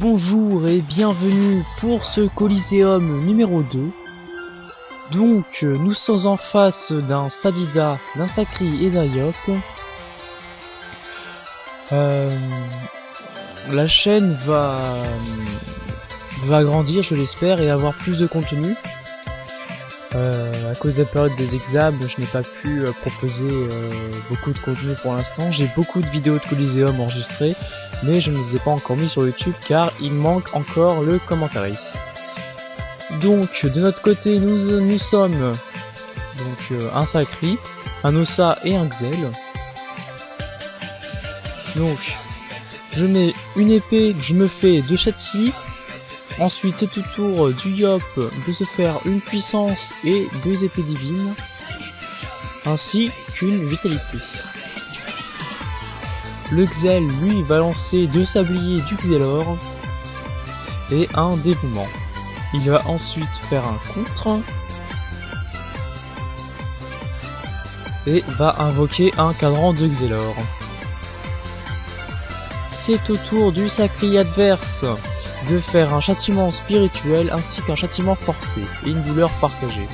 Bonjour et bienvenue pour ce Coliseum numéro 2. Donc nous sommes en face d'un Sadida, d'un Sakri et d'un Yop. La chaîne va grandir, je l'espère, et avoir plus de contenu. À cause de la période des examens, je n'ai pas pu proposer beaucoup de contenu pour l'instant. J'ai beaucoup de vidéos de Coliseum enregistrées, mais je ne les ai pas encore mis sur YouTube car il manque encore le commentaire. Donc de notre côté, nous sommes donc un Sakri, un Ossa et un Xel. Donc je mets une épée que je me fais de Shachi. Ensuite c'est au tour du Yop de se faire une puissance et 2 épées divines, ainsi qu'une vitalité. Le Xel lui va lancer 2 sabliers du Xelor et un dévouement. Il va ensuite faire un contre et va invoquer un cadran de Xelor. C'est au tour du Sakri adverse de faire un châtiment spirituel ainsi qu'un châtiment forcé et une douleur partagée.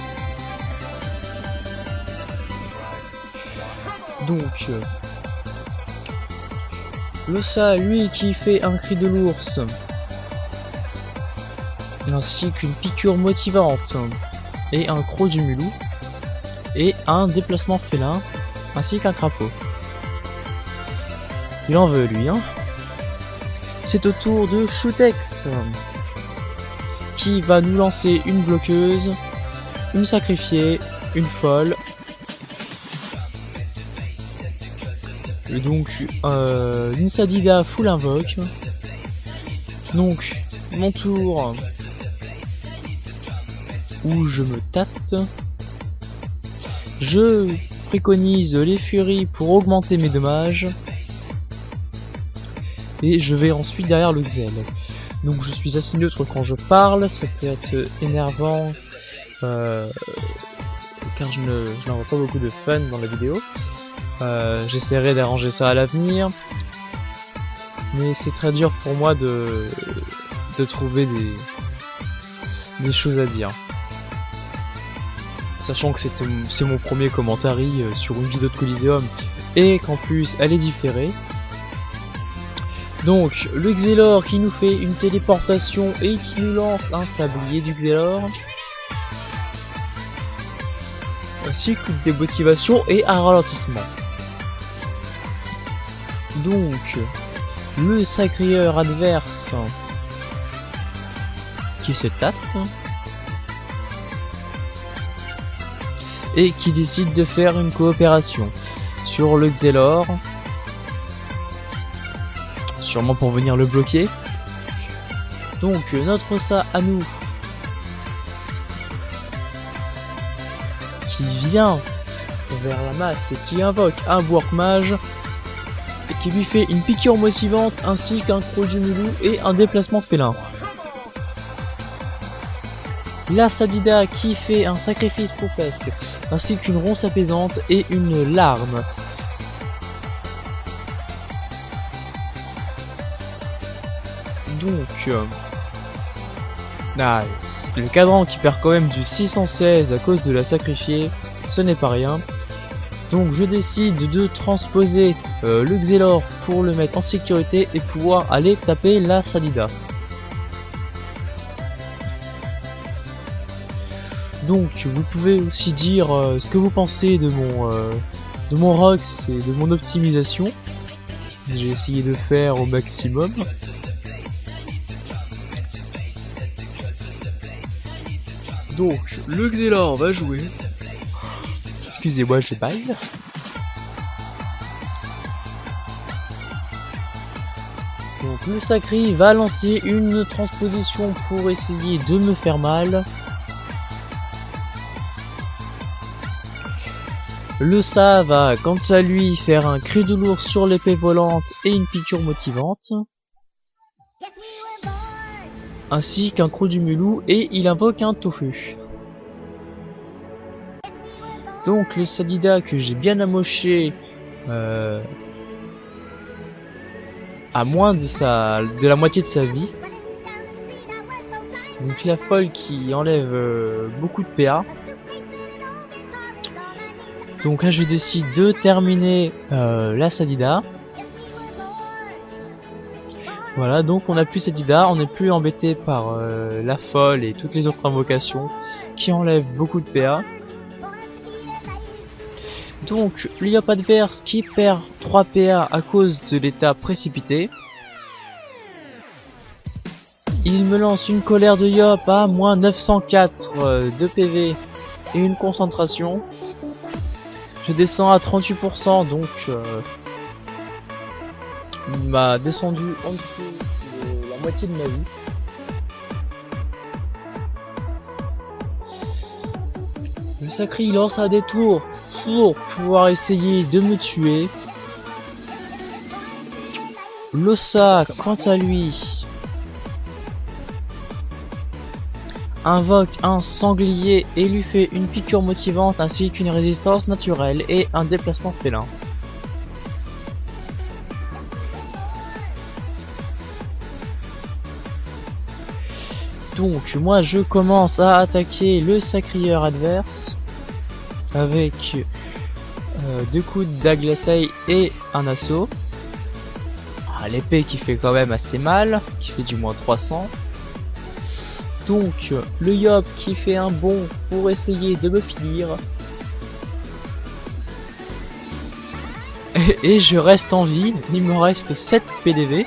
Donc l'Ossa lui qui fait un cri de l'ours ainsi qu'une piqûre motivante et un croc du mulou et un déplacement félin ainsi qu'un crapaud. Il en veut lui hein. C'est au tour de Shutex qui va nous lancer une bloqueuse, une sacrifiée, une folle. Et donc une Sadida full invoque. Donc mon tour où je me tâte. Je préconise les furies pour augmenter mes dommages. Et je vais ensuite derrière le Xel. Donc je suis assez neutre quand je parle, ça peut être énervant car je n'envoie pas beaucoup de fun dans la vidéo. J'essaierai d'arranger ça à l'avenir, mais c'est très dur pour moi de trouver des choses à dire. Sachant que c'est mon premier commentaire sur une vidéo de Coliseum et qu'en plus elle est différée. Donc le Xelor qui nous fait une téléportation et qui nous lance un sablier du Xelor, ainsi qu'une démotivation et un ralentissement. Donc le Sacrieur adverse qui se tâte et qui décide de faire une coopération sur le Xelor, sûrement pour venir le bloquer. Donc notre Ossa à nous qui vient vers la masse et qui invoque un Work Mage et qui lui fait une piqûre motivante ainsi qu'un croc du mulou et un déplacement félin. La Sadida qui fait un sacrifice pour peste ainsi qu'une ronce apaisante et une larme. Donc le cadran qui perd quand même du 616 à cause de la sacrifiée, ce n'est pas rien. Donc je décide de transposer le Xelor pour le mettre en sécurité et pouvoir aller taper la Sadida. Donc vous pouvez aussi dire ce que vous pensez de mon Rox et de mon optimisation. J'ai essayé de faire au maximum. Donc le Xelor va jouer. Excusez-moi, je baille. Donc le Sakri va lancer une transposition pour essayer de me faire mal. Le Sa va quant à lui faire un cri de l'ours sur l'épée volante et une piqûre motivante, ainsi qu'un croc du mulou, et il invoque un tofu. Donc le Sadida que j'ai bien amoché à moins de la moitié de sa vie, Donc la folle qui enlève beaucoup de PA. Donc là je décide de terminer la Sadida. Voilà, donc on a plus Sadida, on n'est plus embêté par la folle et toutes les autres invocations qui enlèvent beaucoup de PA. Donc le Yop adverse qui perd 3 PA à cause de l'état précipité. Il me lance une colère de Yop à moins 904 de PV et une concentration. Je descends à 38%, donc il m'a descendu en dessous de la moitié de ma vie. Le Sacri lance un détour pour pouvoir essayer de me tuer. Losa, quant à lui, invoque un sanglier et lui fait une piqûre motivante ainsi qu'une résistance naturelle et un déplacement félin. Donc moi je commence à attaquer le sacrieur adverse avec 2 coups de dague glacée et un assaut. L'épée qui fait quand même assez mal, qui fait du moins 300. Donc le Yop qui fait un bond pour essayer de me finir. Et je reste en vie, il me reste 7 PDV.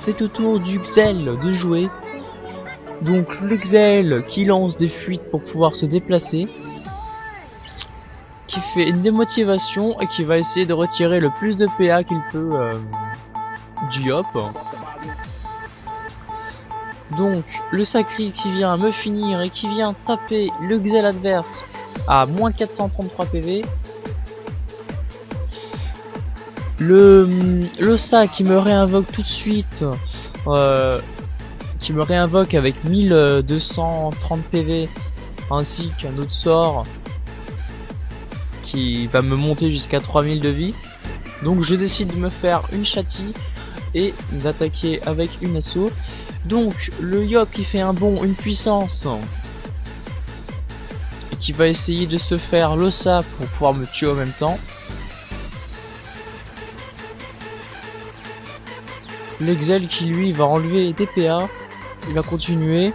C'est au tour du Xel de jouer. Donc le Xel qui lance des fuites pour pouvoir se déplacer, qui fait une démotivation et qui va essayer de retirer le plus de PA qu'il peut du Yop. Donc le Sacri qui vient me finir et qui vient taper le Xel adverse à moins 433 PV. Le Sa qui me réinvoque tout de suite, qui me réinvoque avec 1230 PV, ainsi qu'un autre sort qui va me monter jusqu'à 3000 de vie. Donc je décide de me faire une châtie et d'attaquer avec une assaut. Donc le Yop qui fait un bond, une puissance, et qui va essayer de se faire l'Ossa pour pouvoir me tuer en même temps. L'Exel qui lui va enlever des PA, il va continuer.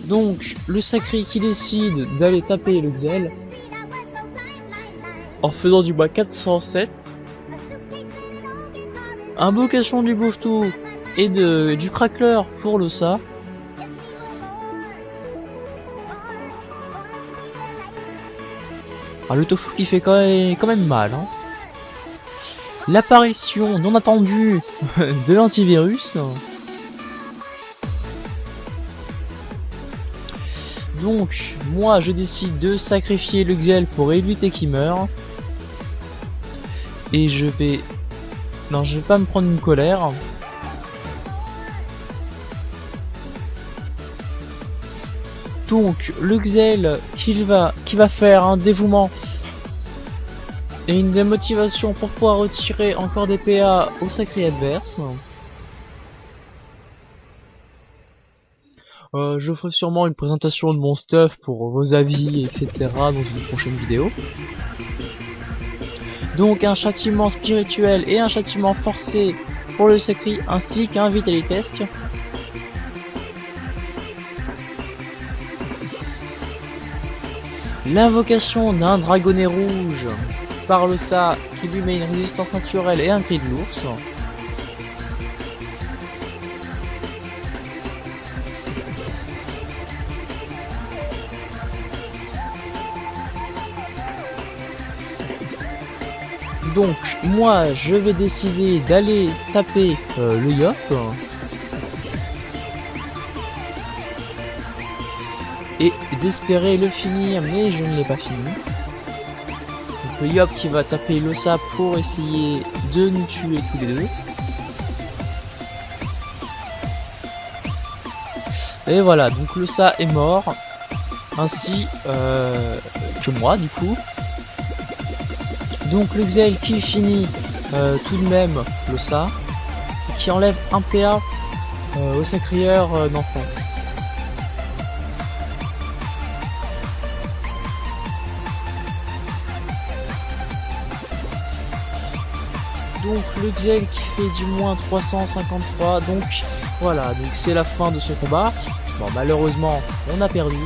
Donc le Sacri qui décide d'aller taper le Xel en faisant du bas 407. Invocation du Bouffetou et du Crackler pour le Sa. Le tofu qui fait quand même mal. Hein. L'apparition non attendue de l'antivirus. Donc, moi je décide de sacrifier le Xel pour éviter qu'il meure. Et je vais... Non, je vais pas me prendre une colère. Donc, le Xel qui va faire un dévouement et une démotivation pour pouvoir retirer encore des PA au Sacri adverse. Je ferai sûrement une présentation de mon stuff pour vos avis, etc. dans une prochaine vidéo. Donc un châtiment spirituel et un châtiment forcé pour le Sacri ainsi qu'un vitalitesque. L'invocation d'un dragonnet rouge par le Sa qui lui met une résistance naturelle et un cri de l'ours. Donc moi je vais décider d'aller taper le Yop. Et d'espérer le finir, mais je ne l'ai pas fini. Donc le Yop qui va taper le Sa pour essayer de nous tuer tous les deux. Et voilà, donc le Sa est mort, ainsi que moi du coup. Donc le Xel qui finit tout de même le ça, et qui enlève un PA au sacrieur d'enfance. Donc le gel qui fait du moins 353, donc voilà, donc c'est la fin de ce combat. Bon, malheureusement on a perdu,